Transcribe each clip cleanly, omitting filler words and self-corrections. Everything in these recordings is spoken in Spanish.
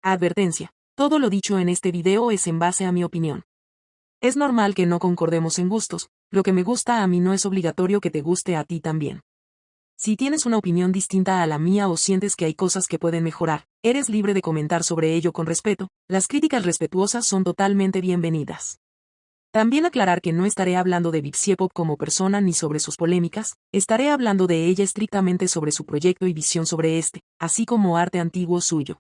Advertencia. Todo lo dicho en este video es en base a mi opinión. Es normal que no concordemos en gustos, lo que me gusta a mí no es obligatorio que te guste a ti también. Si tienes una opinión distinta a la mía o sientes que hay cosas que pueden mejorar, eres libre de comentar sobre ello con respeto, las críticas respetuosas son totalmente bienvenidas. También aclarar que no estaré hablando de Vipsiepop como persona ni sobre sus polémicas, estaré hablando de ella estrictamente sobre su proyecto y visión sobre este, así como arte antiguo suyo.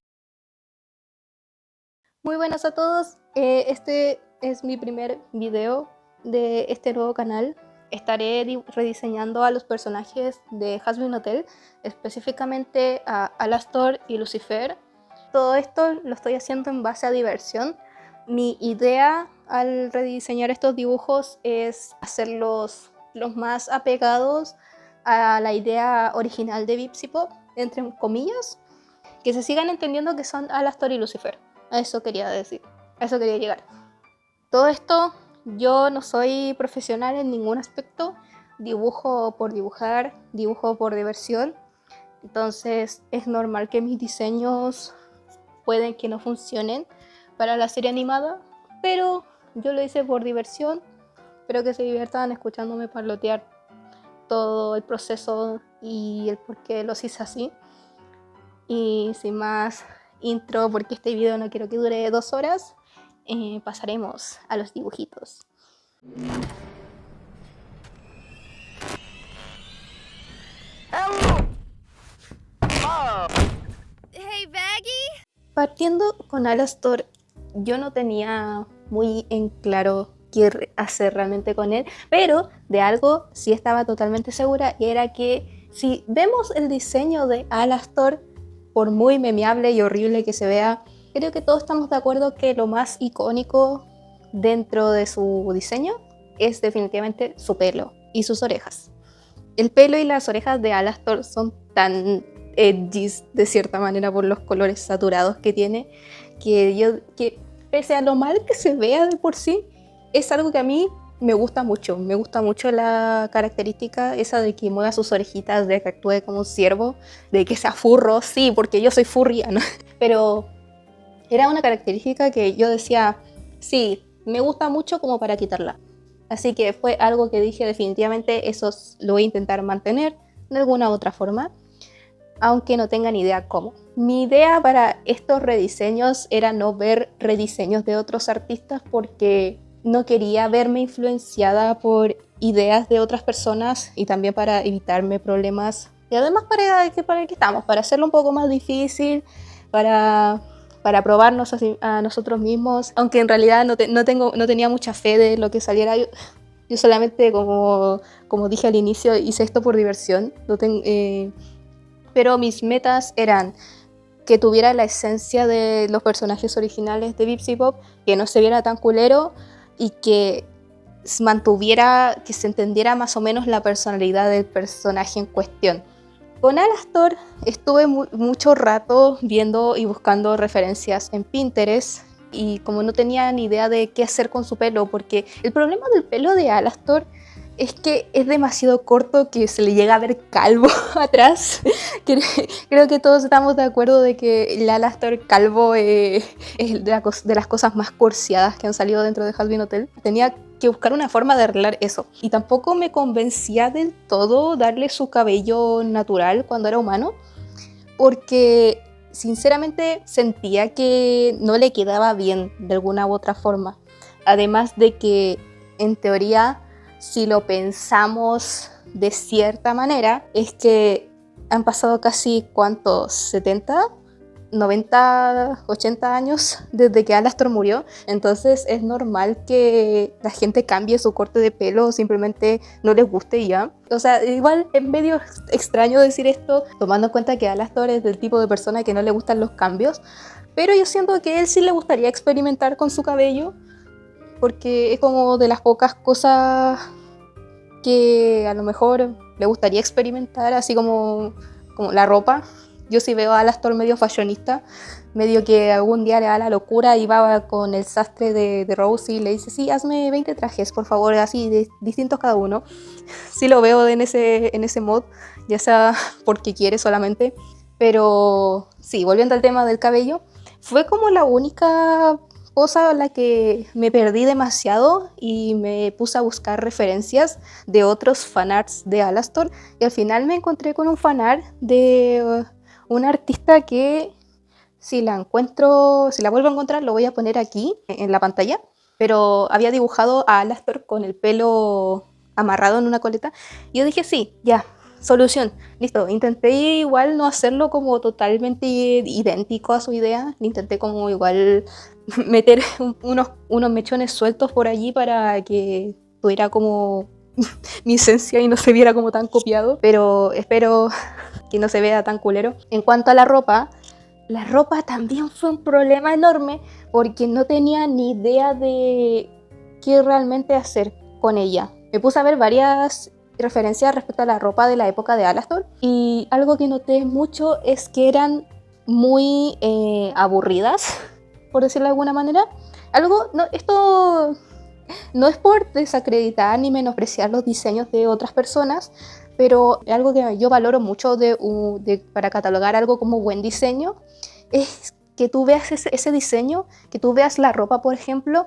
Muy buenas a todos, este es mi primer video de este nuevo canal. Estaré rediseñando a los personajes de Hazbin Hotel, específicamente a Alastor y Lucifer. Todo esto lo estoy haciendo en base a diversión. Mi idea al rediseñar estos dibujos es hacerlos los más apegados a la idea original de Vipsiepop, entre comillas, que se sigan entendiendo que son Alastor y Lucifer. A eso quería decir, a eso quería llegar. Todo esto, yo no soy profesional en ningún aspecto, dibujo por dibujar, dibujo por diversión, entonces es normal que mis diseños pueden que no funcionen para la serie animada, pero yo lo hice por diversión. Espero que se diviertan escuchándome parlotear todo el proceso y el por qué los hice así. Y sin más intro, porque este video no quiero que dure 2 horas, pasaremos a los dibujitos. Hey, Baggy. Partiendo con Alastor, yo no tenía muy en claro qué hacer realmente con él, pero de algo sí estaba totalmente segura, y era que si vemos el diseño de Alastor, por muy memeable y horrible que se vea, creo que todos estamos de acuerdo que lo más icónico dentro de su diseño es definitivamente su pelo y sus orejas. El pelo y las orejas de Alastor son tan edgy de cierta manera por los colores saturados que tiene, que pese a lo mal que se vea de por sí, es algo que a mí me gusta mucho. Me gusta mucho la característica esa de que mueva sus orejitas, de que actúe como un ciervo, de que sea furro, sí, porque yo soy furria, ¿no? Pero era una característica que yo decía, sí, me gusta mucho como para quitarla. Así que fue algo que dije definitivamente, eso lo voy a intentar mantener de alguna u otra forma, aunque no tenga ni idea cómo. Mi idea para estos rediseños era no ver rediseños de otros artistas, porque no quería verme influenciada por ideas de otras personas, y también para evitarme problemas. Y además para qué estamos, para hacerlo un poco más difícil, para probarnos a nosotros mismos, aunque en realidad no tenía mucha fe de lo que saliera. Yo solamente, como dije al inicio, hice esto por diversión, pero mis metas eran que tuviera la esencia de los personajes originales de Vipsiepop, que no se viera tan culero y que que se entendiera más o menos la personalidad del personaje en cuestión. Con Alastor estuve mucho rato viendo y buscando referencias en Pinterest, y como no tenía ni idea de qué hacer con su pelo, porque el problema del pelo de Alastor es que es demasiado corto, que se le llega a ver calvo atrás. Creo que todos estamos de acuerdo de que el Alastor calvo es de las cosas más cursiadas que han salido dentro de Hazbin Hotel. Tenía que buscar una forma de arreglar eso. Y tampoco me convencía del todo darle su cabello natural cuando era humano, porque sinceramente sentía que no le quedaba bien de alguna u otra forma. Además de que, en teoría, si lo pensamos de cierta manera, es que han pasado casi, ¿cuántos? 70, 90, 80 años desde que Alastor murió. Entonces es normal que la gente cambie su corte de pelo o simplemente no les guste y ya. O sea, igual es medio extraño decir esto, tomando en cuenta que Alastor es del tipo de persona que no le gustan los cambios, pero yo siento que a él sí le gustaría experimentar con su cabello, porque es como de las pocas cosas que a lo mejor le gustaría experimentar, así como la ropa. Yo sí veo a Alastor medio fashionista, medio que algún día le da la locura y va con el sastre de Rose y le dice, sí, hazme 20 trajes, por favor, así, distintos cada uno. Sí lo veo en ese mod, ya sea porque quiere solamente. Pero sí, volviendo al tema del cabello, fue como la única cosa en la que me perdí demasiado y me puse a buscar referencias de otros fanarts de Alastor y al final me encontré con un fanart de una artista que si la vuelvo a encontrar lo voy a poner aquí en la pantalla, pero había dibujado a Alastor con el pelo amarrado en una coleta y yo dije sí, ya, solución, listo. Intenté igual no hacerlo como totalmente idéntico a su idea, intenté como igual meter unos mechones sueltos por allí para que tuviera como mi esencia y no se viera como tan copiado, pero espero que no se vea tan culero. En cuanto a la ropa también fue un problema enorme porque no tenía ni idea de qué realmente hacer con ella. Me puse a ver varias referencias respecto a la ropa de la época de Alastor y algo que noté mucho es que eran muy aburridas, por decirlo de alguna manera. Esto no es por desacreditar ni menospreciar los diseños de otras personas, pero algo que yo valoro mucho para catalogar algo como buen diseño es que tú veas ese diseño, que tú veas la ropa, por ejemplo,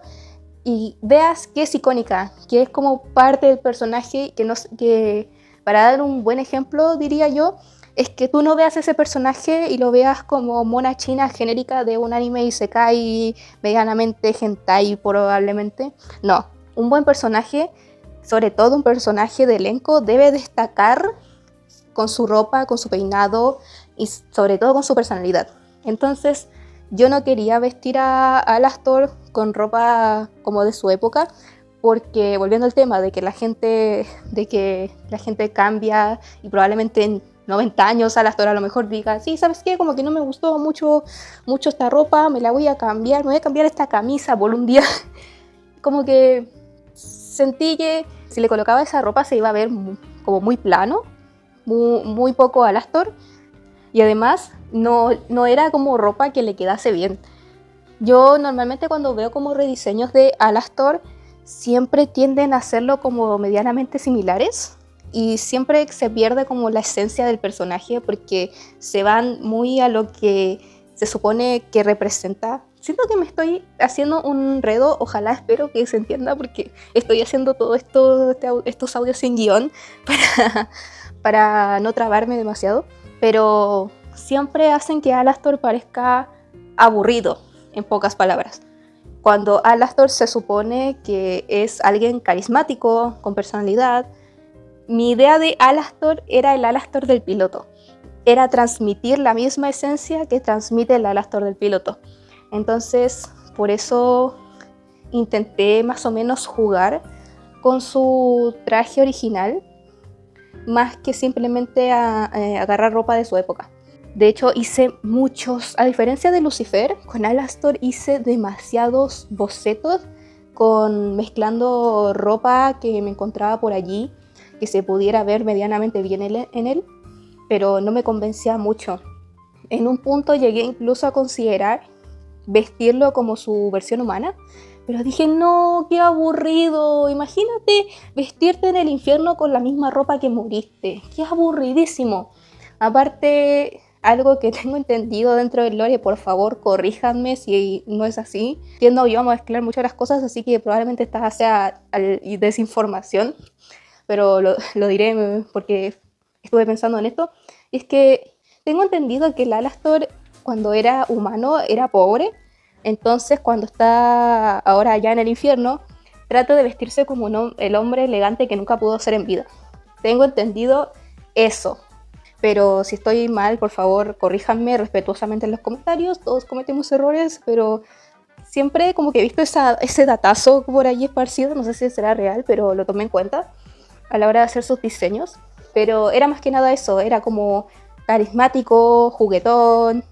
y veas que es icónica, que es como parte del personaje, que para dar un buen ejemplo, diría yo, es que tú no veas ese personaje y lo veas como mona china genérica de un anime isekai medianamente hentai probablemente. No, un buen personaje, sobre todo un personaje de elenco, debe destacar con su ropa, con su peinado y sobre todo con su personalidad. Entonces yo no quería vestir a Alastor con ropa como de su época, porque volviendo al tema de que la gente cambia y probablemente en 90 años Alastor a lo mejor diga, sí, ¿sabes qué? Como que no me gustó mucho esta ropa, me voy a cambiar esta camisa por un día. Como que sentí que si le colocaba esa ropa se iba a ver como muy plano, muy poco Alastor, y además no era como ropa que le quedase bien. Yo normalmente cuando veo como rediseños de Alastor siempre tienden a hacerlo como medianamente similares y siempre se pierde como la esencia del personaje porque se van muy a lo que se supone que representa. Siento que me estoy haciendo un enredo, ojalá espero que se entienda porque estoy haciendo todo estos audios sin guión para no trabarme demasiado, pero siempre hacen que Alastor parezca aburrido, en pocas palabras. Cuando Alastor se supone que es alguien carismático, con personalidad, mi idea de Alastor era el Alastor del piloto. Era transmitir la misma esencia que transmite el Alastor del piloto. Entonces, por eso intenté más o menos jugar con su traje original, más que simplemente agarrar ropa de su época. De hecho, hice muchos, a diferencia de Lucifer, con Alastor hice demasiados bocetos mezclando ropa que me encontraba por allí, que se pudiera ver medianamente bien en él, pero no me convencía mucho. En un punto llegué incluso a considerar vestirlo como su versión humana, pero dije, no, qué aburrido, imagínate vestirte en el infierno con la misma ropa que moriste, qué aburridísimo. Aparte, algo que tengo entendido dentro del lore, por favor corríjanme si no es así. Tiendo yo a mezclar muchas las cosas, así que probablemente esta sea desinformación, pero lo diré porque estuve pensando en esto. Y es que tengo entendido que el Alastor cuando era humano era pobre, entonces cuando está ahora allá en el infierno trata de vestirse como el hombre elegante que nunca pudo ser en vida. Tengo entendido eso. Pero si estoy mal, por favor, corríjanme respetuosamente en los comentarios. Todos cometemos errores, pero siempre como que he visto ese datazo por ahí esparcido. No sé si será real, pero lo tomé en cuenta a la hora de hacer sus diseños. Pero era más que nada eso, era como carismático, juguetón,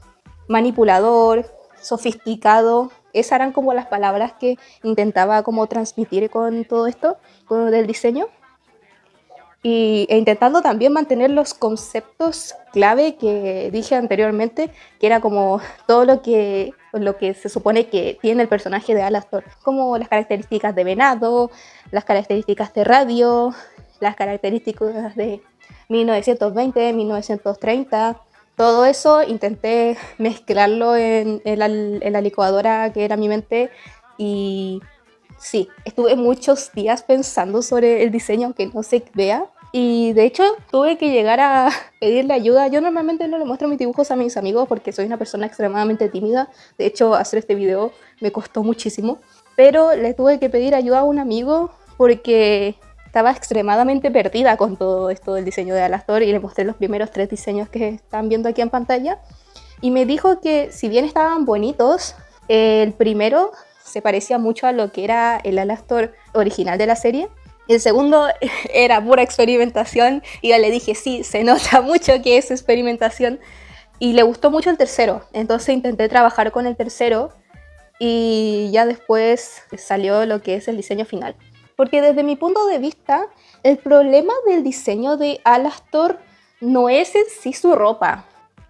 manipulador, sofisticado. Esas eran como las palabras que intentaba como transmitir con todo esto, con el diseño. E intentando también mantener los conceptos clave que dije anteriormente, que era como todo lo que se supone que tiene el personaje de Alastor, como las características de venado, las características de radio, las características de 1920, 1930, Todo eso intenté mezclarlo en la licuadora que era mi mente y sí, estuve muchos días pensando sobre el diseño aunque no se vea. Y de hecho tuve que llegar a pedirle ayuda. Yo normalmente no le muestro mis dibujos a mis amigos porque soy una persona extremadamente tímida. De hecho, hacer este video me costó muchísimo. Pero le tuve que pedir ayuda a un amigo porque estaba extremadamente perdida con todo esto del diseño de Alastor y le mostré los primeros 3 diseños que están viendo aquí en pantalla. Y me dijo que si bien estaban bonitos, el primero se parecía mucho a lo que era el Alastor original de la serie. El segundo era pura experimentación y ya le dije, sí, se nota mucho que es experimentación. Y le gustó mucho el tercero, entonces intenté trabajar con el tercero y ya después salió lo que es el diseño final. Porque desde mi punto de vista, el problema del diseño de Alastor no es en sí su ropa.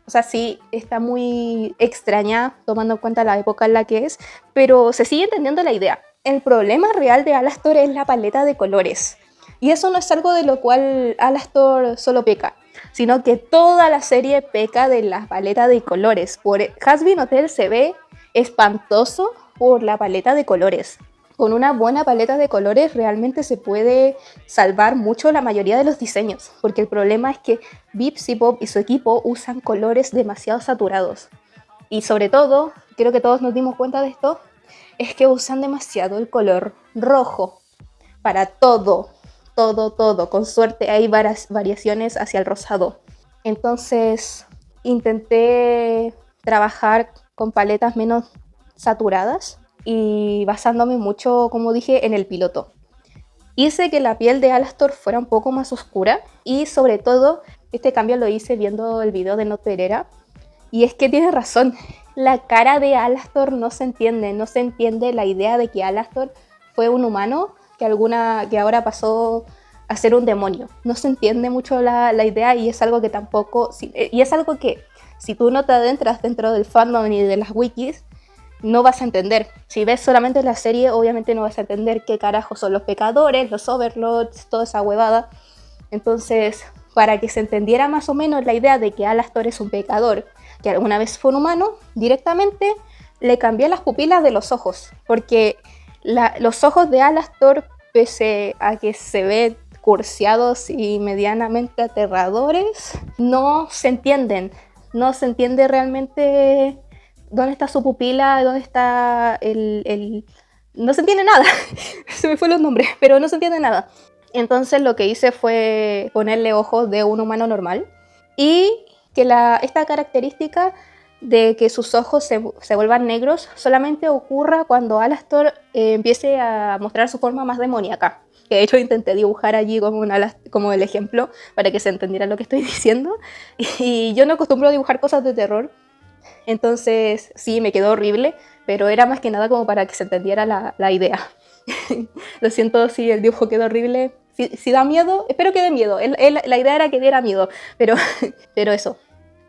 O sea, sí, está muy extraña tomando en cuenta la época en la que es, pero se sigue entendiendo la idea. El problema real de Alastor es la paleta de colores. Y eso no es algo de lo cual Alastor solo peca, sino que toda la serie peca de la paleta de colores. Por Hazbin Hotel se ve espantoso por la paleta de colores. Con una buena paleta de colores realmente se puede salvar mucho la mayoría de los diseños, porque el problema es que VipZipPop y su equipo usan colores demasiado saturados. Y sobre todo, creo que todos nos dimos cuenta de esto, es que usan demasiado el color rojo para todo. Con suerte hay variaciones hacia el rosado. Entonces intenté trabajar con paletas menos saturadas y basándome mucho, como dije, en el piloto. Hice que la piel de Alastor fuera un poco más oscura y sobre todo este cambio lo hice viendo el video de Not Pereira. Y es que tiene razón, la cara de Alastor no se entiende la idea de que Alastor fue un humano que ahora pasó a ser un demonio. No se entiende mucho la idea y es algo que tampoco, y es algo que si tú no te adentras dentro del fandom ni de las wikis, no vas a entender. Si ves solamente la serie, obviamente no vas a entender qué carajos son los pecadores, los overlords, toda esa huevada. Entonces, para que se entendiera más o menos la idea de que Alastor es un pecador, que alguna vez fue un humano, directamente le cambié las pupilas de los ojos, porque los ojos de Alastor, pese a que se ven cursiados y medianamente aterradores, no se entienden. No se entiende realmente dónde está su pupila, dónde está no se entiende nada. Se me fue los nombres, pero no se entiende nada. Entonces lo que hice fue ponerle ojos de un humano normal y que esta característica de que sus ojos se vuelvan negros solamente ocurra cuando Alastor empiece a mostrar su forma más demoníaca. Que de hecho intenté dibujar allí como el ejemplo para que se entendiera lo que estoy diciendo. Y yo no acostumbro a dibujar cosas de terror, entonces sí, me quedó horrible, pero era más que nada como para que se entendiera la idea. Lo siento si el dibujo quedó horrible. Si da miedo, espero que dé miedo. La idea era que diera miedo, pero eso.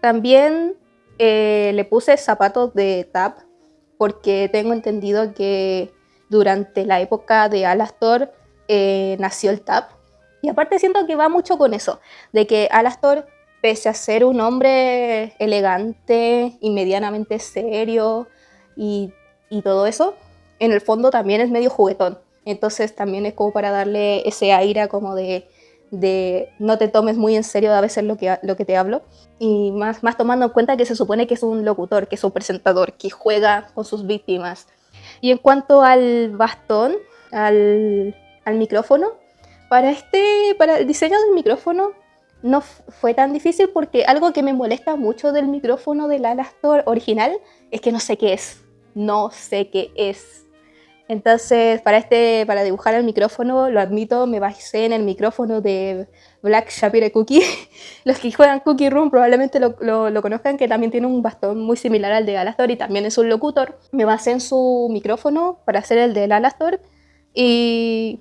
También le puse zapatos de tap porque tengo entendido que durante la época de Alastor nació el tap. Y aparte siento que va mucho con eso, de que Alastor, pese a ser un hombre elegante y medianamente serio y todo eso, en el fondo también es medio juguetón. Entonces también es como para darle ese aire como de no te tomes muy en serio a veces lo que te hablo. Y más tomando en cuenta que se supone que es un locutor, que es un presentador, que juega con sus víctimas. Y en cuanto al bastón, al micrófono, para el diseño del micrófono no fue tan difícil porque algo que me molesta mucho del micrófono del Alastor original es que no sé qué es. No sé qué es. Entonces, para dibujar el micrófono, lo admito, me basé en el micrófono de Black Shapiro Cookie. Los que juegan Cookie Room probablemente lo conozcan, que también tiene un bastón muy similar al de Alastor y también es un locutor. Me basé en su micrófono para hacer el del Alastor y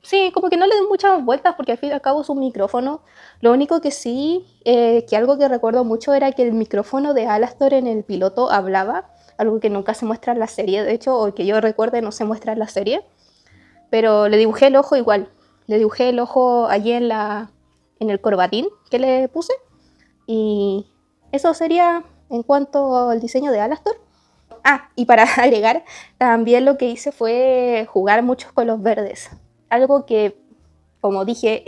sí, como que no le doy muchas vueltas porque al fin y al cabo es un micrófono. Lo único que sí, que algo que recuerdo mucho era que el micrófono de Alastor en el piloto hablaba, algo que nunca se muestra en la serie, de hecho, o que yo recuerde no se muestra en la serie, pero le dibujé el ojo igual, le dibujé el ojo allí en el corbatín que le puse y Eso sería en cuanto al diseño de Alastor. Y para agregar, también lo que hice fue jugar mucho con los verdes. Algo que, como dije,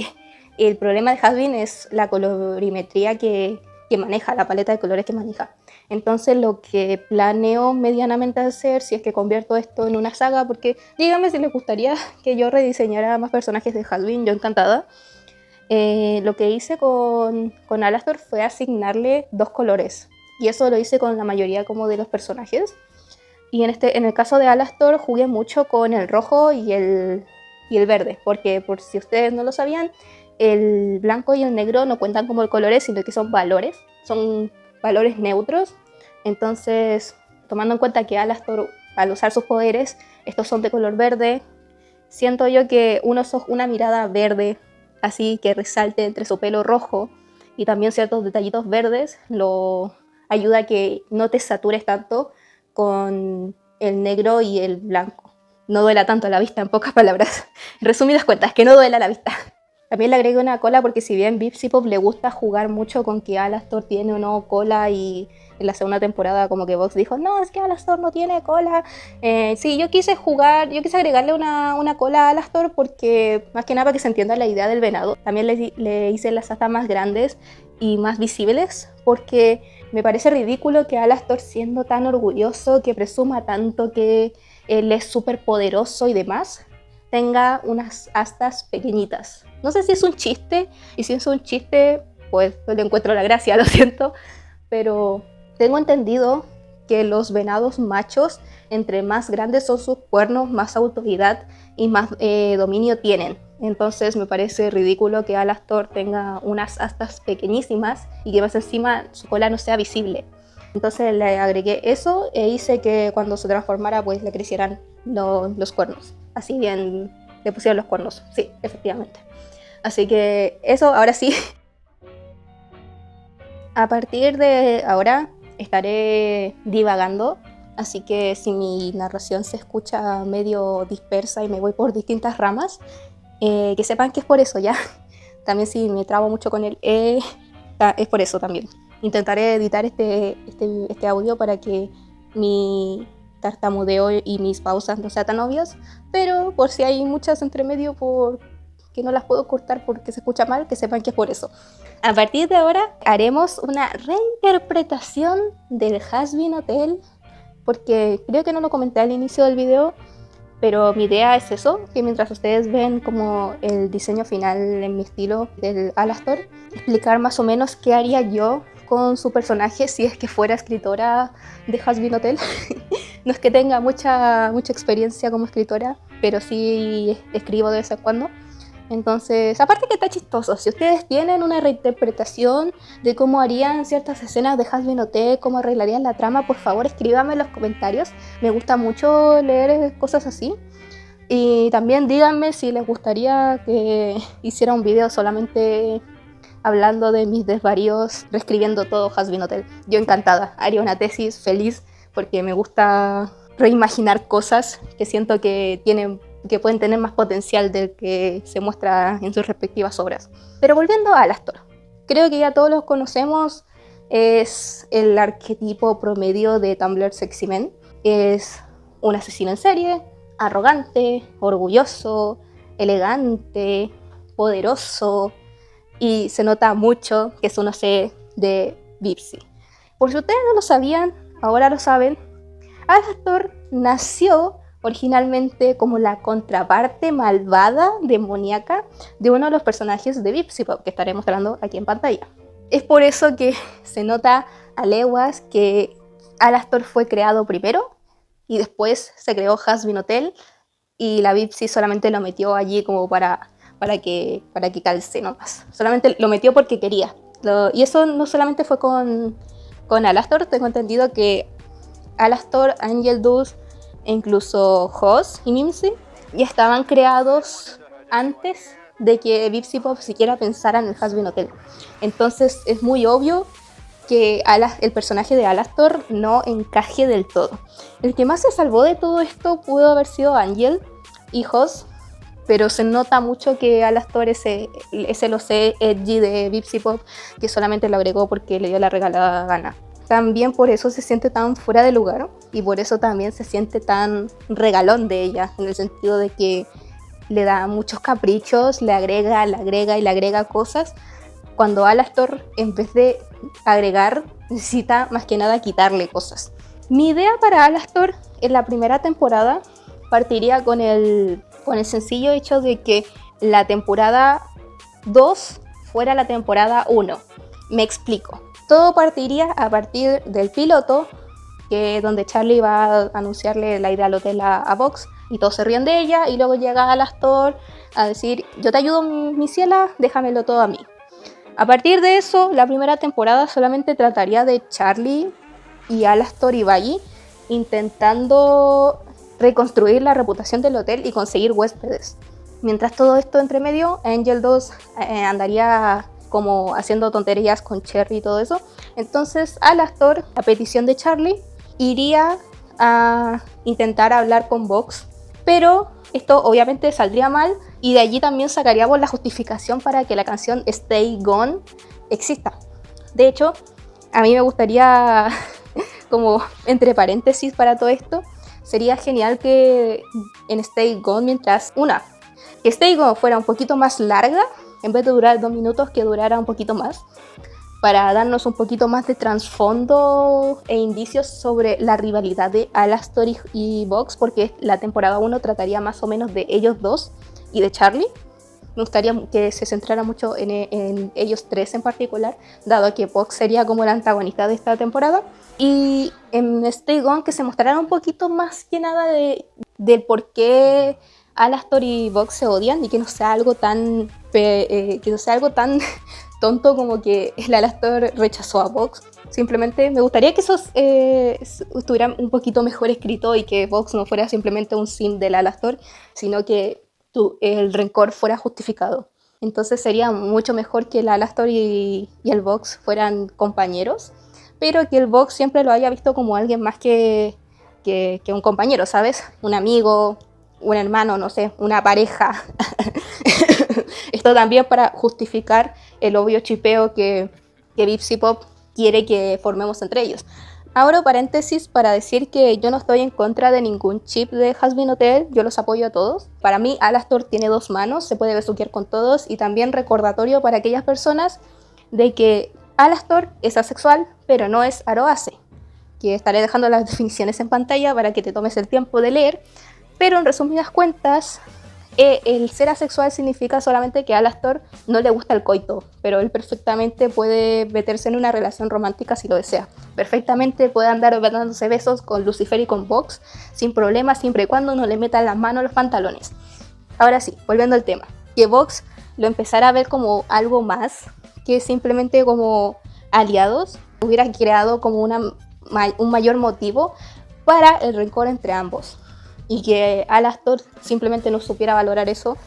el problema de Hazbin es la colorimetría que maneja, la paleta de colores que maneja. Entonces lo que planeo medianamente hacer, si es que convierto esto en una saga, porque díganme si les gustaría que yo rediseñara más personajes de Hazbin, yo encantada. Lo que hice con Alastor fue asignarle 2 colores. Y eso lo hice con la mayoría como de los personajes. Y en el caso de Alastor jugué mucho con el rojo y el verde. Porque por si ustedes no lo sabían, el blanco y el negro no cuentan como colores, sino que son valores. Son valores neutros. Entonces, tomando en cuenta que Alastor, al usar sus poderes, estos son de color verde, siento yo que una mirada verde, así que resalte entre su pelo rojo y también ciertos detallitos verdes, lo ayuda a que no te satures tanto con el negro y el blanco. No duela tanto a la vista, en pocas palabras. En resumidas cuentas, que no duela a la vista. También le agregué una cola porque si bien Bipsipop le gusta jugar mucho con que Alastor tiene o no cola, y en la segunda temporada como que Vox dijo, no, es que Alastor no tiene cola. Sí, yo quise agregarle una cola a Alastor porque más que nada para que se entienda la idea del venado. También le hice las astas más grandes y más visibles porque me parece ridículo que Alastor, siendo tan orgulloso, que presuma tanto que él es súper poderoso y demás, tenga unas astas pequeñitas. No sé si es un chiste, y si es un chiste, pues no le encuentro la gracia, lo siento, pero tengo entendido que los venados machos, entre más grandes son sus cuernos, más autoridad y más dominio tienen. Entonces me parece ridículo que Alastor tenga unas astas pequeñísimas y que más encima su cola no sea visible. Entonces le agregué eso e hice que cuando se transformara pues le crecieran los cuernos. Así bien le pusieron los cuernos, sí, efectivamente. Así que eso, ahora sí. A partir de ahora estaré divagando, así que si mi narración se escucha medio dispersa y me voy por distintas ramas, que sepan que es por eso ya. También si me trabo mucho con el es por eso también. Intentaré editar este audio para que mi tartamudeo y mis pausas no sean tan obvias, pero por si hay muchas entre medio que no las puedo cortar porque se escucha mal, que sepan que es por eso. A partir de ahora haremos una reinterpretación del Hazbin Hotel, porque creo que no lo comenté al inicio del video, pero mi idea es eso, que mientras ustedes ven como el diseño final en mi estilo del Alastor, explicar más o menos qué haría yo con su personaje si es que fuera escritora de Hazbin Hotel. No es que tenga mucha experiencia como escritora, pero sí escribo de vez en cuando. Entonces, aparte que está chistoso, si ustedes tienen una reinterpretación de cómo harían ciertas escenas de Hazbin Hotel, cómo arreglarían la trama, por favor escríbanme en los comentarios. Me gusta mucho leer cosas así. Y también díganme si les gustaría que hiciera un video solamente hablando de mis desvaríos, reescribiendo todo Hazbin Hotel. Yo encantada, haría una tesis feliz porque me gusta reimaginar cosas que siento que pueden tener más potencial del que se muestra en sus respectivas obras. Pero volviendo a Alastor, creo que ya todos los conocemos, es el arquetipo promedio de Tumblr Sexy Men. Es un asesino en serie, arrogante, orgulloso, elegante, poderoso, y se nota mucho que es un OC de Bipsy. Por si ustedes no lo sabían, ahora lo saben, Alastor nació originalmente como la contraparte malvada, demoníaca, de uno de los personajes de Bipsipop, que estaré mostrando aquí en pantalla. Es por eso que se nota a leguas que Alastor fue creado primero y después se creó Hazbin Hotel y la Bipsy solamente lo metió allí como para que calce nomás. Solamente lo metió porque quería. Y eso no solamente fue con Alastor, tengo entendido que Alastor, Angel Dust, e incluso Hoss y Mimsy ya estaban creados antes de que Bipsipop siquiera pensara en el Hazbin Hotel. Entonces es muy obvio que el personaje de Alastor no encaje del todo. El que más se salvó de todo esto pudo haber sido Angel y Hoss, pero se nota mucho que Alastor es el OC edgy de Bipsy Pop, que solamente lo agregó porque le dio la regalada gana. También por eso se siente tan fuera de lugar y por eso también se siente tan regalón de ella, en el sentido de que le da muchos caprichos, le agrega cosas, cuando Alastor, en vez de agregar, necesita más que nada quitarle cosas. Mi idea para Alastor en la primera temporada partiría con el sencillo hecho de que la temporada 2 fuera la temporada 1. Me explico. Todo partiría a partir del piloto, donde Charlie va a anunciarle la idea al hotel a Vox, y todos se ríen de ella, y luego llega Alastor a decir: yo te ayudo, mi ciela, déjamelo todo a mí. A partir de eso, la primera temporada solamente trataría de Charlie y Alastor y Baggy intentando reconstruir la reputación del hotel y conseguir huéspedes. Mientras todo esto entre medio, Angel 2 andaría como haciendo tonterías con Cherry y todo eso. Entonces Alastor, a petición de Charlie, iría a intentar hablar con Vox, pero esto obviamente saldría mal, y de allí también sacaríamos la justificación para que la canción Stay Gone exista. De hecho, a mí me gustaría, como entre paréntesis para todo esto, sería genial que en Stay Gone, que Stay Gone fuera un poquito más larga, en vez de durar 2 minutos, que durara un poquito más, para darnos un poquito más de trasfondo e indicios sobre la rivalidad de Alastor y Vox, porque la temporada 1 trataría más o menos de ellos dos y de Charlie. Me gustaría que se centrara mucho en ellos tres en particular, dado que Vox sería como el antagonista de esta temporada. Y en Stay Gone que se mostrara un poquito más que nada del por qué Alastor y Vox se odian, y que no sea algo tan tonto como que el Alastor rechazó a Vox. Simplemente me gustaría que eso estuviera un poquito mejor escrito, y que Vox no fuera simplemente un sim del Alastor, sino que el rencor fuera justificado. Entonces sería mucho mejor que el Alastor y el Vox fueran compañeros, pero que el Vox siempre lo haya visto como alguien más que un compañero, ¿sabes? Un amigo, un hermano, no sé, una pareja. Esto también para justificar el obvio chipeo que Bipsy Pop quiere que formemos entre ellos. Abro paréntesis para decir que yo no estoy en contra de ningún chip de Hazbin Hotel, yo los apoyo a todos. Para mí Alastor tiene 2 manos, se puede besuquear con todos, y también recordatorio para aquellas personas de que Alastor es asexual, pero no es aroase, que estaré dejando las definiciones en pantalla para que te tomes el tiempo de leer, pero en resumidas cuentas, el ser asexual significa solamente que a Alastor no le gusta el coito, pero él perfectamente puede meterse en una relación romántica si lo desea. Perfectamente puede andar dándose besos con Lucifer y con Vox sin problema, siempre y cuando no le metan las manos a los pantalones. Ahora sí, volviendo al tema, que Vox lo empezara a ver como algo más que simplemente como aliados, hubiera creado como un mayor motivo para el rencor entre ambos. Y que Alastor simplemente no supiera valorar eso,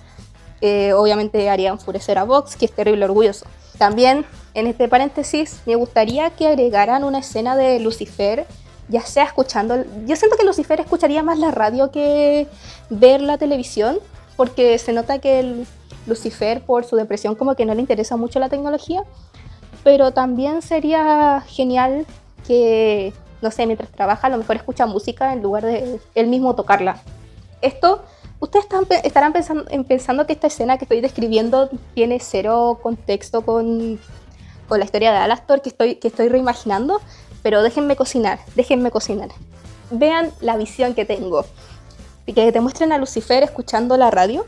obviamente haría enfurecer a Vox, que es terrible orgulloso. También, en este paréntesis, me gustaría que agregaran una escena de Lucifer, ya sea escuchando... Yo siento que Lucifer escucharía más la radio que ver la televisión, porque se nota que Lucifer, por su depresión, como que no le interesa mucho la tecnología, pero también sería genial que, no sé, mientras trabaja a lo mejor escucha música en lugar de él mismo tocarla. Esto, ustedes estarán pensando que esta escena que estoy describiendo tiene cero contexto con la historia de Alastor que estoy reimaginando, pero déjenme cocinar. Vean la visión que tengo. Que te muestren a Lucifer escuchando la radio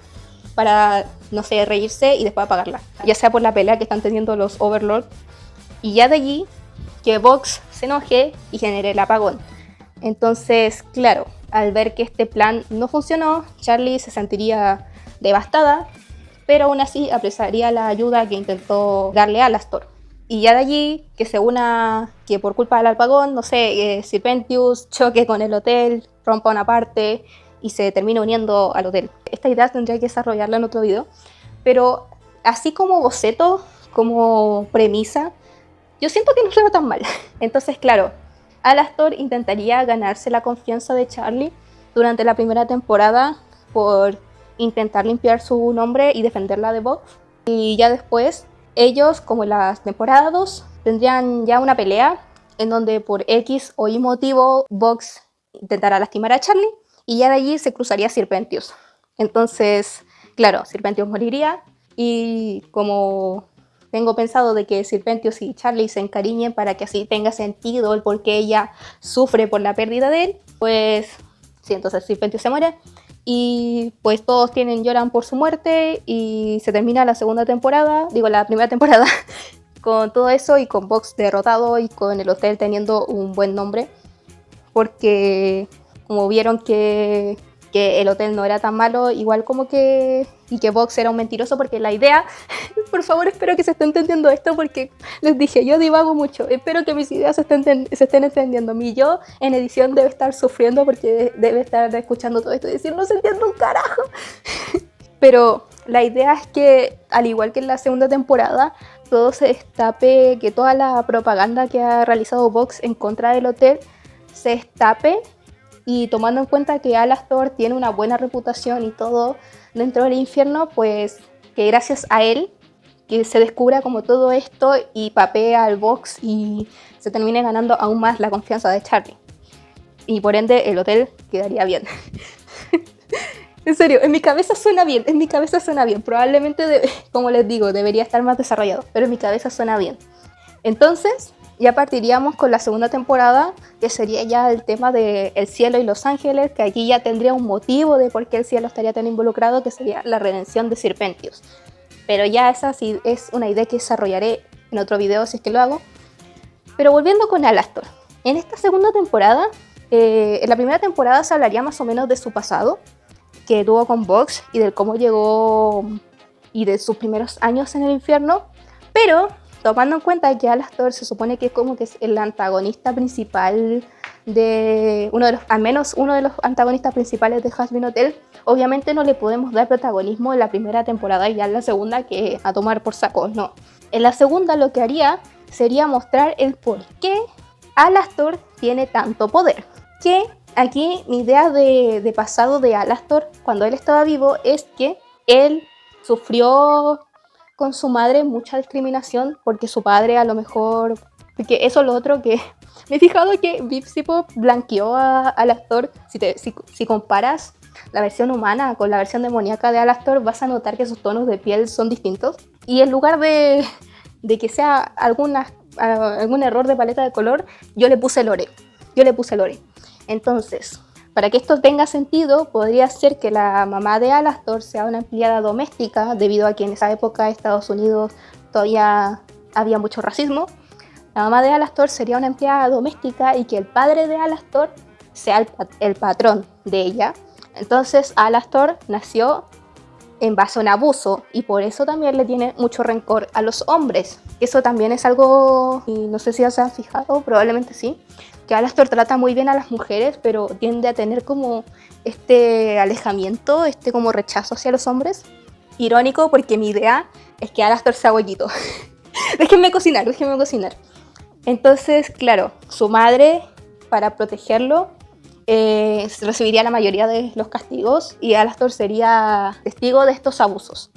para, no sé, reírse y después apagarla, ya sea por la pelea que están teniendo los Overlord, y ya de allí que Vox se enoje y genere el apagón. Entonces, claro, al ver que este plan no funcionó, Charlie se sentiría devastada, pero aún así apreciaría la ayuda que intentó darle a Alastor. Y ya de allí que se una, que por culpa del apagón, no sé, Serpentius choque con el hotel, rompa una parte y se termina uniendo al hotel. Esta idea tendría que desarrollarla en otro video, pero así como boceto, como premisa, yo siento que no suena tan mal. Entonces, claro, Alastor intentaría ganarse la confianza de Charlie durante la primera temporada por intentar limpiar su nombre y defenderla de Vox. Y ya después, ellos, como en la temporada 2, tendrían ya una pelea en donde por X o Y motivo Vox intentará lastimar a Charlie y ya de allí se cruzaría Serpentius. Entonces, claro, Serpentius moriría y como tengo pensado de que Serpentius y Charlie se encariñen para que así tenga sentido el por qué ella sufre por la pérdida de él, pues sí, entonces Serpentius se muere y pues todos lloran por su muerte y se termina la primera temporada con todo eso y con Vox derrotado y con el hotel teniendo un buen nombre, porque como vieron que el hotel no era tan malo, igual como que... y que Vox era un mentiroso, porque la idea... por favor, espero que se esté entendiendo esto, porque les dije, yo divago mucho. Espero que mis ideas se estén entendiendo. Mi yo en edición debe estar sufriendo porque debe estar escuchando todo esto y decir, no se entiende un carajo. Pero la idea es que, al igual que en la segunda temporada, todo se destape, que toda la propaganda que ha realizado Vox en contra del hotel se destape. Y tomando en cuenta que Alastor tiene una buena reputación y todo dentro del infierno, pues que gracias a él que se descubra como todo esto y papea al Vox y se termine ganando aún más la confianza de Charlie. Y por ende el hotel quedaría bien. En serio, en mi cabeza suena bien. Probablemente, como les digo, debería estar más desarrollado, pero en mi cabeza suena bien. Entonces, ya partiríamos con la segunda temporada, que sería ya el tema del cielo y los ángeles, que aquí ya tendría un motivo de por qué el cielo estaría tan involucrado, que sería la redención de Serpentius. Pero ya esa sí es una idea que desarrollaré en otro video si es que lo hago. Pero volviendo con Alastor. En esta segunda temporada, en la primera temporada se hablaría más o menos de su pasado, que tuvo con Vox y de cómo llegó y de sus primeros años en el infierno, pero tomando en cuenta que Alastor se supone que es como que es el antagonista principal de al menos uno de los antagonistas principales de Hazbin Hotel, obviamente no le podemos dar protagonismo en la primera temporada y ya en la segunda que a tomar por saco, no. En la segunda lo que haría sería mostrar el por qué Alastor tiene tanto poder. Que aquí mi idea de pasado de Alastor cuando él estaba vivo es que él sufrió con su madre mucha discriminación porque su padre a lo mejor... Porque eso es lo otro que... Me he fijado que Vipsipop blanqueó a Alastor. Si comparas la versión humana con la versión demoníaca de Alastor, vas a notar que sus tonos de piel son distintos. Y en lugar de que sea algún error de paleta de color, yo le puse Lore. Entonces, para que esto tenga sentido, podría ser que la mamá de Alastor sea una empleada doméstica, debido a que en esa época en Estados Unidos todavía había mucho racismo. La mamá de Alastor sería una empleada doméstica y que el padre de Alastor sea el patrón de ella. Entonces Alastor nació en base a un abuso y por eso también le tiene mucho rencor a los hombres. Eso también es algo, y no sé si ya se han fijado, probablemente sí, que Alastor trata muy bien a las mujeres, pero tiende a tener como este alejamiento, como rechazo hacia los hombres. Irónico porque mi idea es que Alastor sea bollito. Déjenme cocinar. Entonces, claro, su madre, para protegerlo, recibiría la mayoría de los castigos y Alastor sería testigo de estos abusos.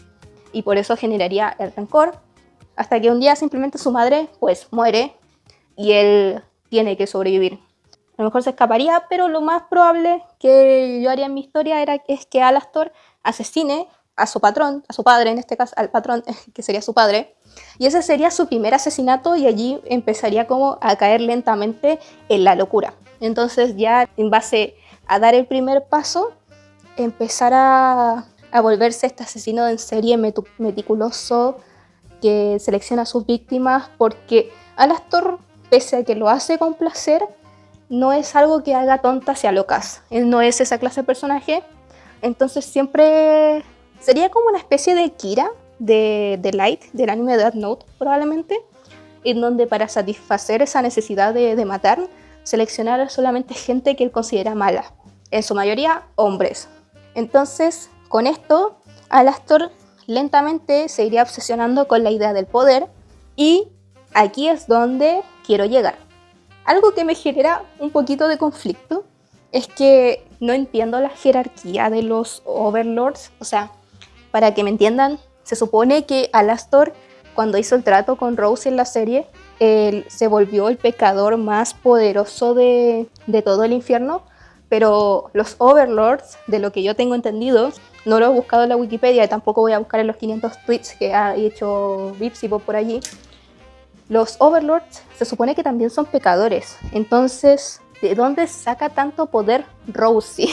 Y por eso generaría el rencor, hasta que un día simplemente su madre pues muere y él tiene que sobrevivir. A lo mejor se escaparía, pero lo más probable que yo haría en mi historia es que Alastor asesine a su patrón, a su padre, en este caso al patrón que sería su padre, y ese sería su primer asesinato y allí empezaría como a caer lentamente en la locura. Entonces ya en base a dar el primer paso, empezar a volverse este asesino en serie meticuloso que selecciona a sus víctimas, porque Alastor, pese a que lo hace con placer, no es algo que haga tontas y a locas. Él no es esa clase de personaje, entonces siempre sería como una especie de Kira de Light, del anime de Death Note probablemente, en donde para satisfacer esa necesidad de matar, seleccionar solamente gente que él considera mala, en su mayoría hombres. Entonces, con esto, Alastor lentamente se iría obsesionando con la idea del poder y aquí es donde quiero llegar. Algo que me genera un poquito de conflicto Es que no entiendo la jerarquía de los Overlords. O sea, para que me entiendan, se supone que Alastor, cuando hizo el trato con Rose en la serie, él se volvió el pecador más poderoso de todo el infierno. Pero los Overlords, de lo que yo tengo entendido, no lo he buscado en la Wikipedia y tampoco voy a buscar en los 500 tweets que ha hecho Vipsipop por allí. Los Overlords se supone que también son pecadores. Entonces, ¿de dónde saca tanto poder Rousey?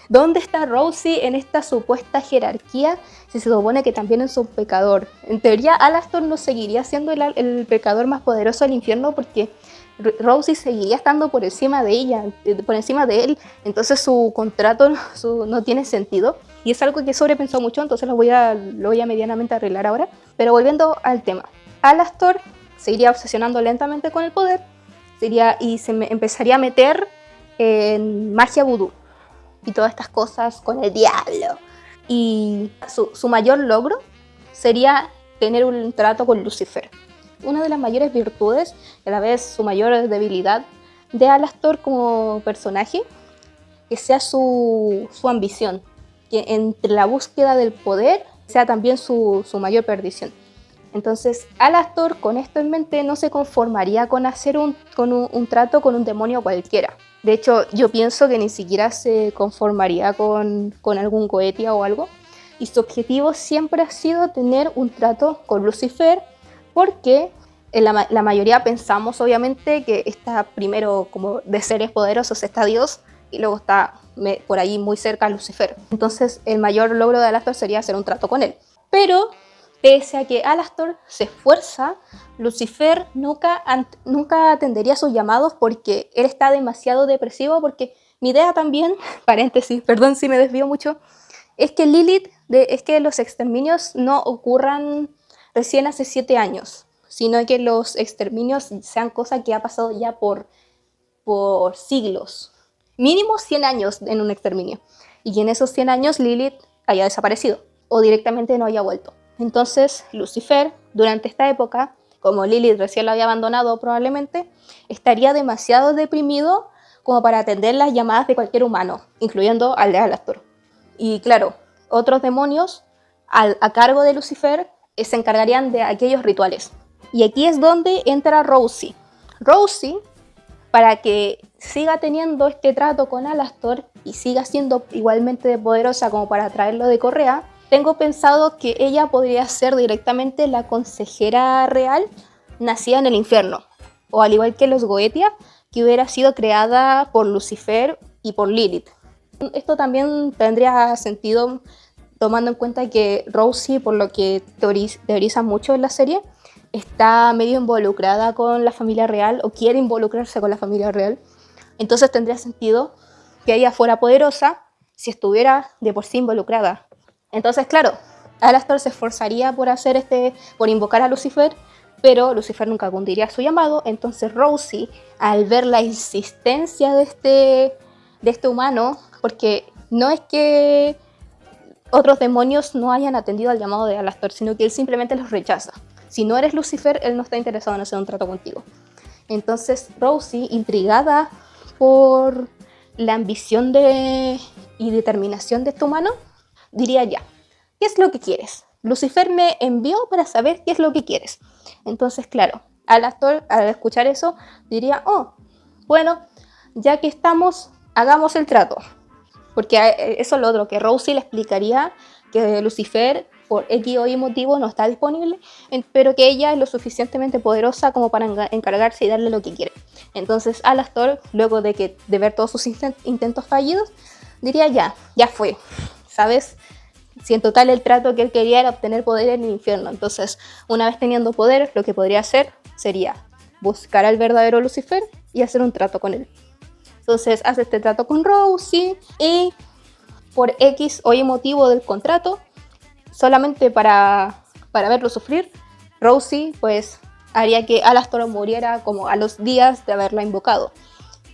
¿Dónde está Rousey en esta supuesta jerarquía si se supone que también es un pecador? En teoría, Alastor no seguiría siendo el pecador más poderoso del infierno porque Rousey seguiría estando por encima de ella, por encima de él. Entonces su contrato no tiene sentido. Y es algo que sobrepensó mucho, entonces lo voy a medianamente arreglar ahora. Pero volviendo al tema. Alastor se iría obsesionando lentamente con el poder y empezaría a meter en magia vudú y todas estas cosas con el diablo. Y su mayor logro sería tener un trato con Lucifer. Una de las mayores virtudes, y a la vez su mayor debilidad de Alastor como personaje, que sea su ambición, que entre la búsqueda del poder sea también su mayor perdición. Entonces, Alastor, con esto en mente, no se conformaría con hacer un trato con un demonio cualquiera. De hecho, yo pienso que ni siquiera se conformaría con algún Goetia o algo. Y su objetivo siempre ha sido tener un trato con Lucifer, porque la mayoría pensamos, obviamente, que está primero como de seres poderosos está Dios, y luego está por ahí muy cerca Lucifer. Entonces, el mayor logro de Alastor sería hacer un trato con él. Pero pese a que Alastor se esfuerza, Lucifer nunca atendería sus llamados porque él está demasiado depresivo. Porque mi idea también, paréntesis, perdón si me desvío mucho, es que los exterminios no ocurran recién hace 7 años, sino que los exterminios sean cosas que ha pasado ya por siglos, mínimo 100 años en un exterminio, y que en esos 100 años Lilith haya desaparecido o directamente no haya vuelto. Entonces, Lucifer, durante esta época, como Lilith recién lo había abandonado probablemente, estaría demasiado deprimido como para atender las llamadas de cualquier humano, incluyendo al de Alastor. Y claro, otros demonios a cargo de Lucifer se encargarían de aquellos rituales. Y aquí es donde entra Rousey. Rousey, para que siga teniendo este trato con Alastor y siga siendo igualmente poderosa como para traerlo de correa, tengo pensado que ella podría ser directamente la consejera real nacida en el infierno, o al igual que los Goetia, que hubiera sido creada por Lucifer y por Lilith. Esto también tendría sentido tomando en cuenta que Rousey, por lo que teoriza mucho en la serie, está medio involucrada con la familia real o quiere involucrarse con la familia real. Entonces tendría sentido que ella fuera poderosa si estuviera de por sí involucrada. Entonces, claro, Alastor se esforzaría por invocar a Lucifer, pero Lucifer nunca cumpliría su llamado. Entonces Rousey, al ver la insistencia de este humano, porque no es que otros demonios no hayan atendido al llamado de Alastor, sino que él simplemente los rechaza. Si no eres Lucifer, él no está interesado en hacer un trato contigo. Entonces Rousey, intrigada por la ambición y determinación de este humano, diría ya, ¿qué es lo que quieres? Lucifer me envió para saber qué es lo que quieres. Entonces, claro, Alastor, al escuchar eso, diría, oh, bueno, ya que estamos, hagamos el trato. Porque eso es lo otro, que Rousey le explicaría que Lucifer, por X o Y motivo, no está disponible, pero que ella es lo suficientemente poderosa como para encargarse y darle lo que quiere. Entonces Alastor, luego de ver todos sus intentos fallidos, diría ya fue, ¿sabes? Si en total el trato que él quería era obtener poder en el infierno. Entonces, una vez teniendo poder, lo que podría hacer sería buscar al verdadero Lucifer y hacer un trato con él. Entonces hace este trato con Rousey y por X o Y motivo del contrato, solamente para verlo sufrir, Rousey pues haría que Alastor muriera como a los días de haberla invocado.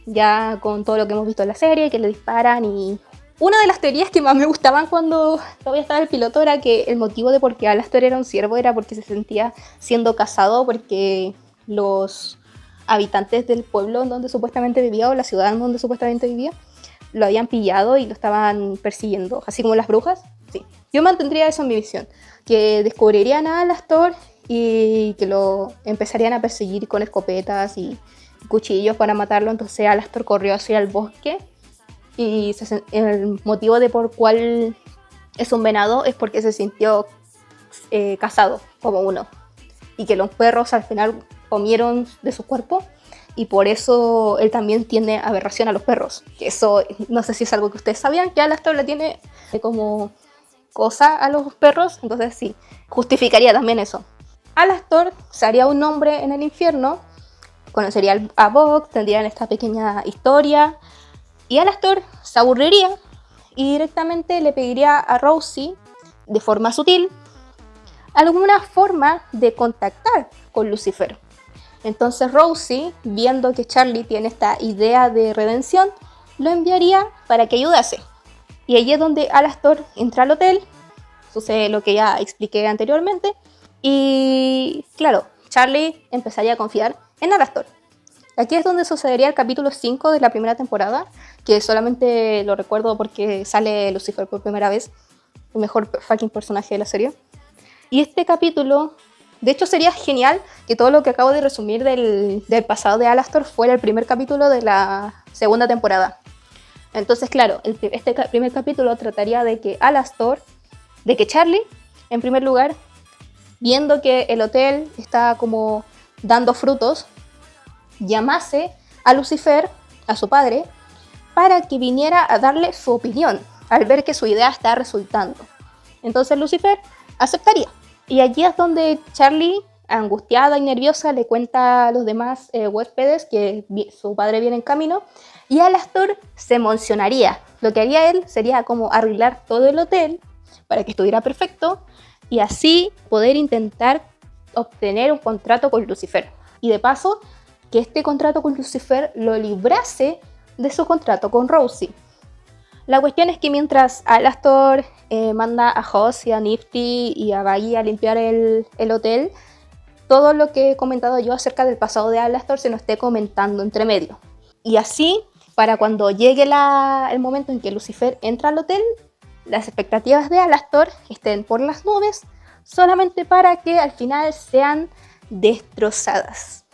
Ya con todo lo que hemos visto en la serie, que le disparan. Y una de las teorías que más me gustaban cuando todavía estaba el piloto era que el motivo de por qué Alastor era un siervo era porque se sentía siendo cazado, porque los habitantes del pueblo en donde supuestamente vivía, o la ciudad en donde supuestamente vivía, lo habían pillado y lo estaban persiguiendo, así como las brujas. Sí. Yo mantendría eso en mi visión, que descubrirían a Alastor y que lo empezarían a perseguir con escopetas y cuchillos para matarlo. Entonces Alastor corrió hacia el bosque y el motivo de por cuál es un venado es porque se sintió cazado como uno y que los perros al final comieron de su cuerpo y por eso él también tiene aberración a los perros. Que eso no sé si es algo que ustedes sabían, que Alastor le tiene como cosa a los perros, entonces sí, justificaría también eso. Alastor se haría un nombre en el infierno, conocería a Vogt, tendrían esta pequeña historia y Alastor se aburriría y directamente le pediría a Rosie, de forma sutil, alguna forma de contactar con Lucifer. Entonces Rosie, viendo que Charlie tiene esta idea de redención, lo enviaría para que ayudase. Y allí es donde Alastor entra al hotel, sucede lo que ya expliqué anteriormente, y claro, Charlie empezaría a confiar en Alastor. Aquí es donde sucedería el capítulo 5 de la primera temporada, que solamente lo recuerdo porque sale Lucifer por primera vez, el mejor fucking personaje de la serie. Y este capítulo, de hecho sería genial que todo lo que acabo de resumir del pasado de Alastor fuera el primer capítulo de la segunda temporada. Entonces, claro, este primer capítulo trataría de que Charlie, en primer lugar, viendo que el hotel está como dando frutos, llamase a Lucifer, a su padre, para que viniera a darle su opinión, al ver que su idea está resultando. Entonces Lucifer aceptaría. Y allí es donde Charlie, angustiada y nerviosa, le cuenta a los demás huéspedes que su padre viene en camino, y Alastor se emocionaría. Lo que haría él sería como arreglar todo el hotel para que estuviera perfecto y así poder intentar obtener un contrato con Lucifer. Y de paso, que este contrato con Lucifer lo librase de su contrato con Rosie. La cuestión es que mientras Alastor manda a Hoss y a Nifty y a Baggy a limpiar el hotel, todo lo que he comentado yo acerca del pasado de Alastor se nos esté comentando entre medio. Y así, para cuando llegue el momento en que Lucifer entra al hotel, las expectativas de Alastor estén por las nubes, solamente para que al final sean destrozadas.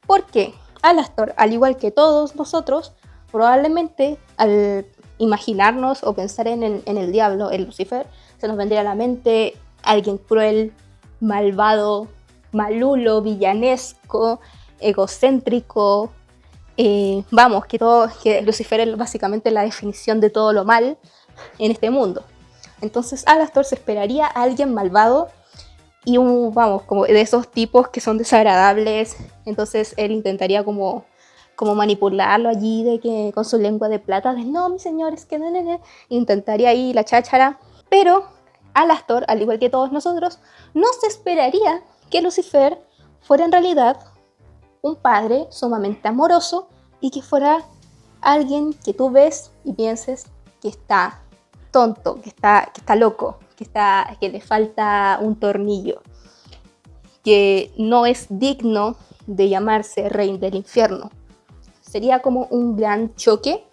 Porque Alastor, al igual que todos nosotros, probablemente al imaginarnos o pensar en el diablo, en Lucifer, se nos vendría a la mente alguien cruel, malvado, malulo, villanesco, egocéntrico. Que Lucifer es básicamente la definición de todo lo mal en este mundo. Entonces Alastor se esperaría a alguien malvado y como de esos tipos que son desagradables. Entonces él intentaría como manipularlo allí de que con su lengua de plata, de no, mi señor, es que no. Intentaría ahí la cháchara, pero Alastor, al igual que todos nosotros, no se esperaría que Lucifer fuera en realidad un padre sumamente amoroso y que fuera alguien que tú ves y pienses que está tonto, que está loco, que le falta un tornillo, que no es digno de llamarse rey del infierno. Sería como un gran choque.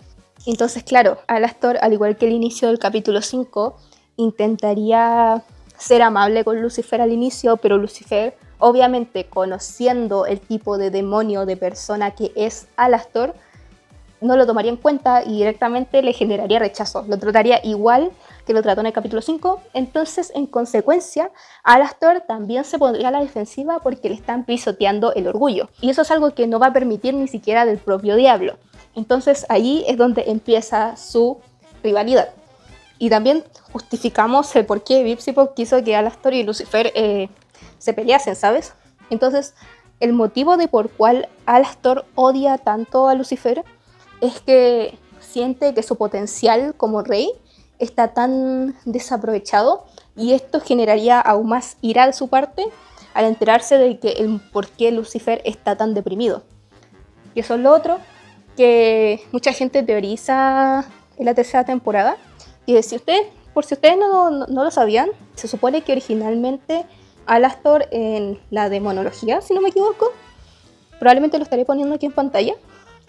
Entonces, claro, Alastor, al igual que el inicio del capítulo 5, intentaría ser amable con Lucifer al inicio, pero Lucifer, obviamente conociendo el tipo de demonio, de persona que es Alastor, no lo tomaría en cuenta y directamente le generaría rechazo. Lo trataría igual que lo trató en el capítulo 5. Entonces, en consecuencia, Alastor también se pondría a la defensiva porque le están pisoteando el orgullo. Y eso es algo que no va a permitir ni siquiera del propio diablo. Entonces, ahí es donde empieza su rivalidad. Y también justificamos el por qué Vipsipop quiso que Alastor y Lucifer se peleasen, ¿sabes? Entonces, el motivo de por cual Alastor odia tanto a Lucifer es que siente que su potencial como rey está tan desaprovechado y esto generaría aún más ira de su parte al enterarse de que el por qué Lucifer está tan deprimido. Y eso es lo otro que mucha gente teoriza en la tercera temporada. Y si ustedes no lo sabían, se supone que originalmente Alastor en la demonología, si no me equivoco, probablemente lo estaré poniendo aquí en pantalla,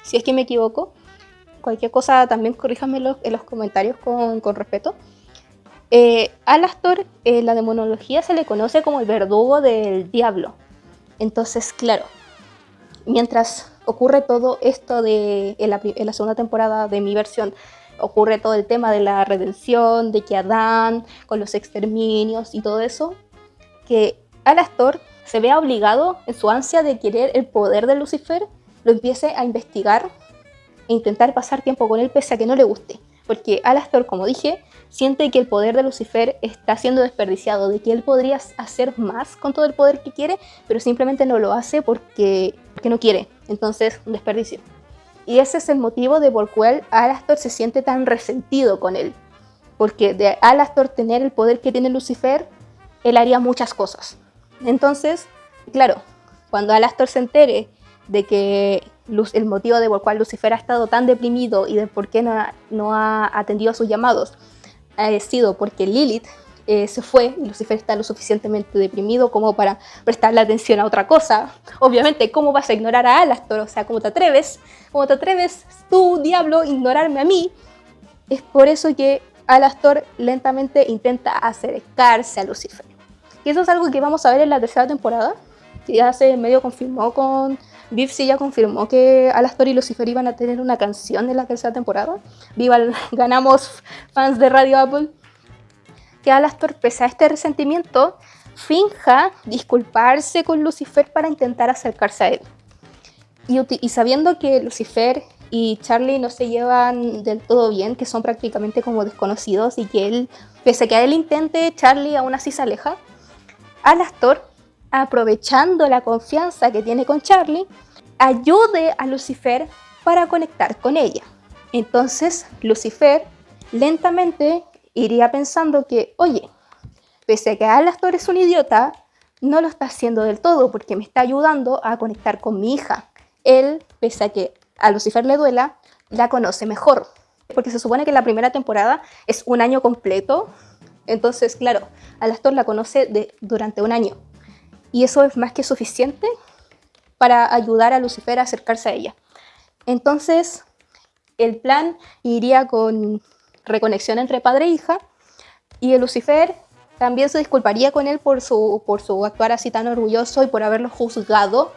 si es que me equivoco, cualquier cosa también corríjanmelo en los comentarios con respeto. Alastor, en la demonología se le conoce como el verdugo del diablo. Entonces, claro, mientras ocurre todo esto en la segunda temporada de mi versión, ocurre todo el tema de la redención, de que Adán, con los exterminios y todo eso, que Alastor se vea obligado, en su ansia de querer el poder de Lucifer, lo empiece a investigar e intentar pasar tiempo con él pese a que no le guste. Porque Alastor, como dije, siente que el poder de Lucifer está siendo desperdiciado, de que él podría hacer más con todo el poder que quiere, pero simplemente no lo hace porque no quiere. Entonces, un desperdicio. Y ese es el motivo por el cual Alastor se siente tan resentido con él. Porque de Alastor tener el poder que tiene Lucifer, él haría muchas cosas. Entonces, claro, cuando Alastor se entere de que el motivo por el cual Lucifer ha estado tan deprimido y de por qué no ha atendido a sus llamados ha sido porque Lilith se fue y Lucifer está lo suficientemente deprimido como para prestarle atención a otra cosa. Obviamente, ¿cómo vas a ignorar a Alastor? O sea, ¿cómo te atreves? ¿Cómo te atreves tú, diablo, a ignorarme a mí? Es por eso que Alastor lentamente intenta acercarse a Lucifer. Y eso es algo que vamos a ver en la tercera temporada, que ya se medio confirmó con... Bibsy ya confirmó que Alastor y Lucifer iban a tener una canción en la tercera temporada. Ganamos fans de Radio Apple. Que Alastor, pese a este resentimiento, finja disculparse con Lucifer para intentar acercarse a él. Y sabiendo que Lucifer y Charlie no se llevan del todo bien, que son prácticamente como desconocidos y que él, pese a que él intente, Charlie aún así se aleja, Alastor, aprovechando la confianza que tiene con Charlie, ayude a Lucifer para conectar con ella. Entonces Lucifer lentamente iría pensando que, oye, pese a que Alastor es un idiota, no lo está haciendo del todo porque me está ayudando a conectar con mi hija. Él, pese a que a Lucifer le duela, la conoce mejor. Porque se supone que la primera temporada es un año completo. Entonces, claro, Alastor la conoce durante un año. Y eso es más que suficiente para ayudar a Lucifer a acercarse a ella. Entonces, el plan iría con reconexión entre padre e hija, y el Lucifer también se disculparía con él por su actuar así tan orgulloso y por haberlo juzgado,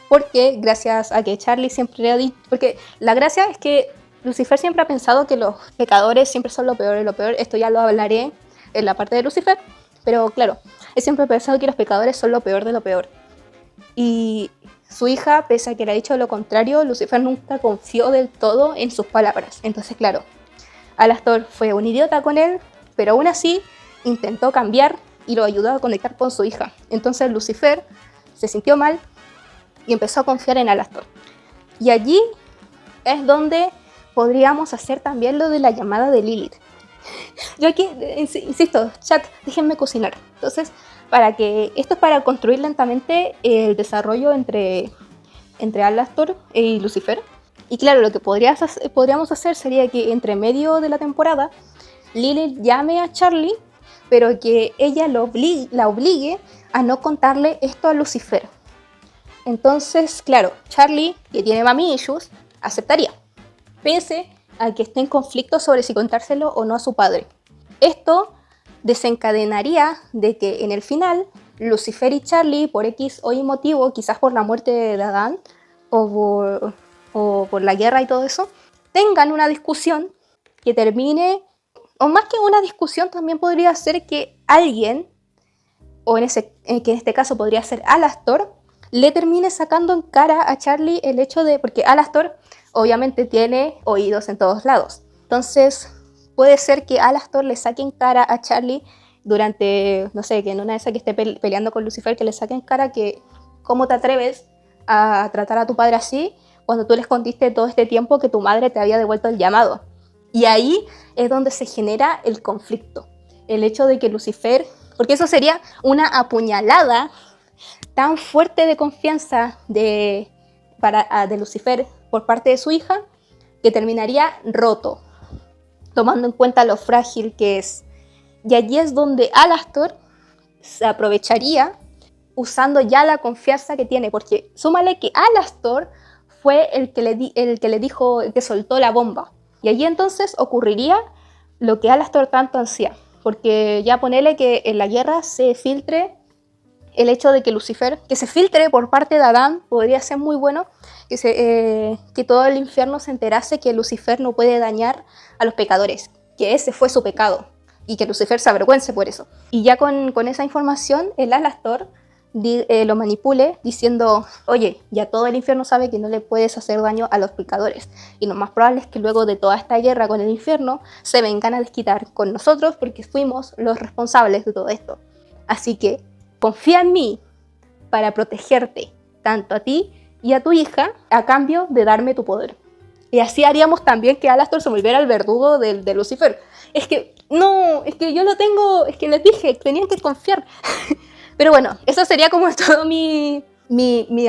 porque gracias a que Charlie siempre le ha dicho, porque la gracia es que Lucifer siempre ha pensado que los pecadores siempre son lo peor y lo peor, esto ya lo hablaré en la parte de Lucifer, pero claro, él siempre ha pensado que los pecadores son lo peor de lo peor. Y su hija, pese a que le ha dicho lo contrario, Lucifer nunca confió del todo en sus palabras. Entonces, claro, Alastor fue un idiota con él, pero aún así intentó cambiar y lo ayudó a conectar con su hija. Entonces Lucifer se sintió mal y empezó a confiar en Alastor. Y allí es donde podríamos hacer también lo de la llamada de Lilith. Yo aquí, insisto, chat, déjenme cocinar. Entonces, esto es para construir lentamente el desarrollo entre Alastor y Lucifer. Y claro, lo que podríamos hacer sería que entre medio de la temporada Lilith llame a Charlie, pero que ella la obligue a no contarle esto a Lucifer. Entonces, claro, Charlie, que tiene mommy issues, aceptaría, pese a que esté en conflicto sobre si contárselo o no a su padre. Esto desencadenaría de que en el final Lucifer y Charlie, por X o Y motivo, quizás por la muerte de Adán o por la guerra y todo eso, tengan una discusión que termine, o más que una discusión, también podría ser que alguien, que en este caso podría ser Alastor, le termine sacando en cara a Charlie el hecho de, porque Alastor obviamente tiene oídos en todos lados, entonces puede ser que Alastor le saque en cara a Charlie durante, no sé, que en una de esas que esté peleando con Lucifer, que le saque en cara que cómo te atreves a tratar a tu padre así cuando tú le escondiste todo este tiempo que tu madre te había devuelto el llamado. Y ahí es donde se genera el conflicto, el hecho de que Lucifer, porque eso sería una apuñalada tan fuerte de confianza de Lucifer por parte de su hija, que terminaría roto, tomando en cuenta lo frágil que es. Y allí es donde Alastor se aprovecharía usando ya la confianza que tiene, porque súmale que Alastor fue el que le dijo, el que soltó la bomba. Y allí entonces ocurriría lo que Alastor tanto ansía, porque ya ponele que en la guerra se filtre el hecho de que Lucifer, que se filtre por parte de Adán, podría ser muy bueno, que todo el infierno se enterase que Lucifer no puede dañar a los pecadores, que ese fue su pecado, y que Lucifer se avergüence por eso. Y ya con esa información, el Alastor lo manipule diciendo, oye, ya todo el infierno sabe que no le puedes hacer daño a los pecadores, y lo más probable es que luego de toda esta guerra con el infierno, se vengan a desquitar con nosotros porque fuimos los responsables de todo esto. Así que confía en mí para protegerte, tanto a ti y a tu hija, a cambio de darme tu poder. Y así haríamos también que Alastor se volviera el verdugo de Lucifer. Es que yo lo tengo, es que les dije, tenían que confiar. Pero bueno, eso sería como todo mi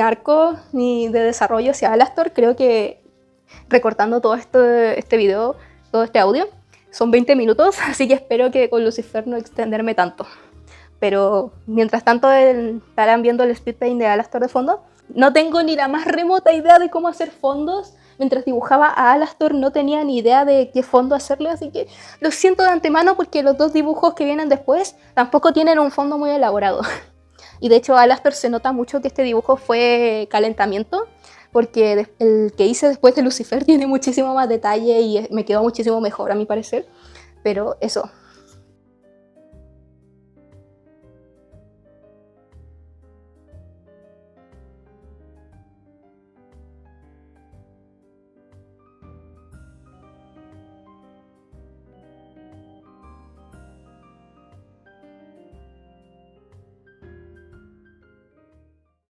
arco de desarrollo hacia Alastor. Creo que recortando todo este video, todo este audio, son 20 minutos, así que espero que con Lucifer no extenderme tanto. Pero mientras tanto estarán viendo el speed paint de Alastor de fondo. No tengo ni la más remota idea de cómo hacer fondos. Mientras dibujaba a Alastor no tenía ni idea de qué fondo hacerle, así que lo siento de antemano porque los dos dibujos que vienen después tampoco tienen un fondo muy elaborado. Y de hecho Alastor se nota mucho que este dibujo fue calentamiento, porque el que hice después de Lucifer tiene muchísimo más detalle y me quedó muchísimo mejor a mi parecer. Pero eso,